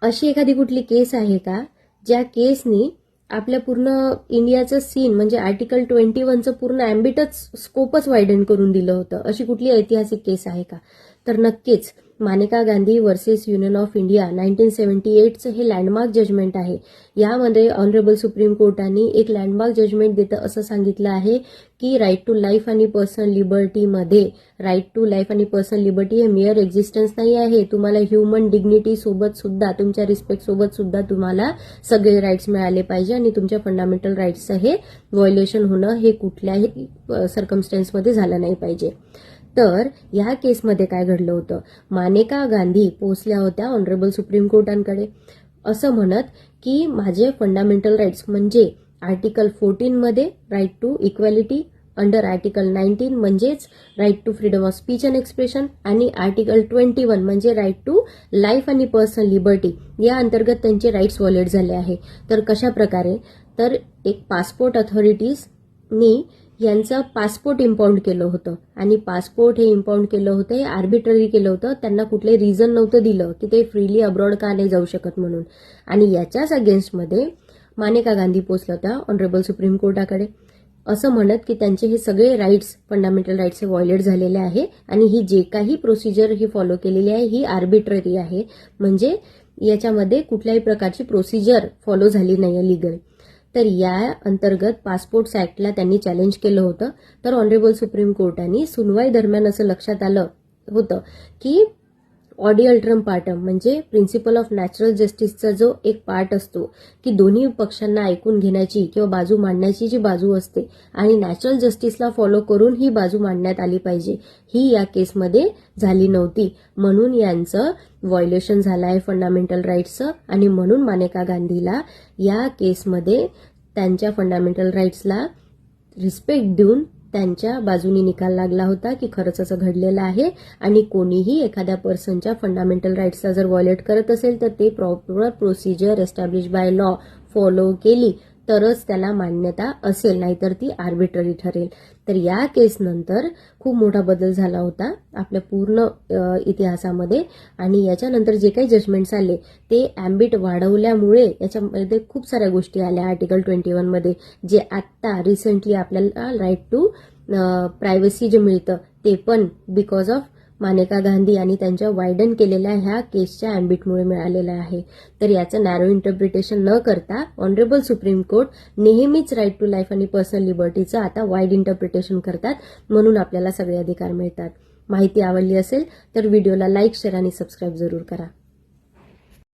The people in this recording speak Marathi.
अशी एखादी कुठली केस आहे का ज्या केसनी आपल्या पूर्ण इंडियाचं सीन म्हणजे आर्टिकल 21चं पूर्ण ॲम्बिटच स्कोपच वायडन करून दिलं होतं, अशी कुठली ऐतिहासिक केस आहे का? तर नक्कीच Maneka Gandhi versus Union of India 1978चं हे लँडमार्क जजमेंट आहे. यामध्ये ऑनरेबल सुप्रीम कोर्टाने एक लँडमार्क जजमेंट देतं असं सांगितलं आहे की राईट टू लाईफ आणि पर्सनल लिबर्टीमध्ये राईट टू लाईफ आणि पर्सनल लिबर्टी हे मेअर एक्झिस्टन्स नाही आहे. तुम्हाला ह्युमन डिग्निटी सोबत सुद्धा, तुमच्या रिस्पेक्ट सोबत सुद्धा तुम्हाला सगळे राईट्स मिळाले पाहिजे आणि तुमच्या फंडामेंटल राईट्सचं हे व्हायोलेशन होणं हे कुठल्याही सर्कमस्टन्समध्ये झालं नाही पाहिजे. तर या केसमध्ये काय घडलं होतं, मानेका गांधी पोहोचल्या होत्या ऑनरेबल सुप्रीम कोर्टांकडे असं म्हणत की माझे फंडामेंटल राईट्स म्हणजे आर्टिकल 14 मध्ये right to equality, under article 19 म्हणजेच right to freedom of speech and expression आणि आर्टिकल 21 म्हणजे राईट टू लाईफ आणि पर्सनल लिबर्टी या अंतर्गत त्यांचे राईट्स व्हायोलेट झाले आहे. तर कशा प्रकारे, तर एक पासपोर्ट अथॉरिटीजनी यांचं पासपोर्ट इम्पाऊंड केलं होतं आणि पासपोर्ट हे इम्पाऊंड केलं होतं हे आर्बिट्ररी केलं होतं. त्यांना कुठले रिझन नव्हतं दिलं की ते फ्रीली अब्रॉड का नाही जाऊ शकत म्हणून. आणि याच्याच अगेन्स्टमध्ये मानेका गांधी पोहोचल्या होत्या ऑनरेबल सुप्रीम कोर्टाकडे असं म्हणत की त्यांचे हे सगळे राईट्स, फंडामेंटल राईट्स हे व्हायोलेट झालेले आहे आणि ही जे काही प्रोसिजर ही फॉलो केलेली आहे ही आर्बिट्ररी आहे, म्हणजे याच्यामध्ये कुठल्याही प्रकारची प्रोसिजर फॉलो झाली नाही लीगल. तर या अंतर्गत पासपोर्ट्स ऍक्टला त्यांनी चॅलेंज केलं होतं. तर ऑनरेबल सुप्रीम कोर्टाने सुनवाई दरम्यान असं लक्षात आलं होतं की ऑडी अल्ट्रम पार्टम म्हणजे प्रिन्सिपल ऑफ नॅचरल जस्टिसचा जो एक पार्ट असतो की दोन्ही पक्षांना ऐकून घेण्याची किंवा बाजू मांडण्याची जी बाजू असते आणि नॅचरल जस्टिसला फॉलो करून ही बाजू मांडण्यात आली पाहिजे, ही या केसमध्ये झाली नव्हती. म्हणून यांचं व्हायोलेशन झालं आहे फंडामेंटल राईट्सचं आणि म्हणून मानेका गांधीला या केसमध्ये त्यांच्या फंडामेंटल राईट्सला रिस्पेक्ट देऊन त्यांच्या बाजूने निकाल लागला होता की खरंच असं घडलेलं आहे आणि कोणीही एखाद्या पर्सनच्या फंडामेंटल राईट्सला जर व्हायोलेट करत असेल तर ते proper procedure establish by law follow केली तरच त्याला मान्यता असेल, नाहीतर ती आर्बिट्ररी ठरेल. तर या केसनंतर खूप मोठा बदल झाला होता आपल्या पूर्ण इतिहासामध्ये आणि याच्यानंतर जे काही जजमेंट्स आले ते ॲम्बिट वाढवल्यामुळे याच्यामध्ये खूप साऱ्या गोष्टी आल्या आर्टिकल 21 मध्ये, जे आत्ता रिसेंटली आपल्याला राईट टू प्रायव्हसी जे मिळतं ते पण बिकॉज ऑफ मानेका गांधी आणि त्यांच्या वायडन केलेल्या ह्या केसच्या ॲम्बिटमुळे मिळालेलं आहे. तर याचं नॅरो इंटरप्रिटेशन न करता ऑनरेबल सुप्रीम कोर्ट नेहमीच राईट टू लाईफ आणि पर्सनल लिबर्टीचं आता वाईड इंटरप्रिटेशन करतात, म्हणून आपल्याला सगळे अधिकार मिळतात. माहिती आवडली असेल तर व्हिडिओला लाईक, शेअर आणि सबस्क्राईब जरूर करा.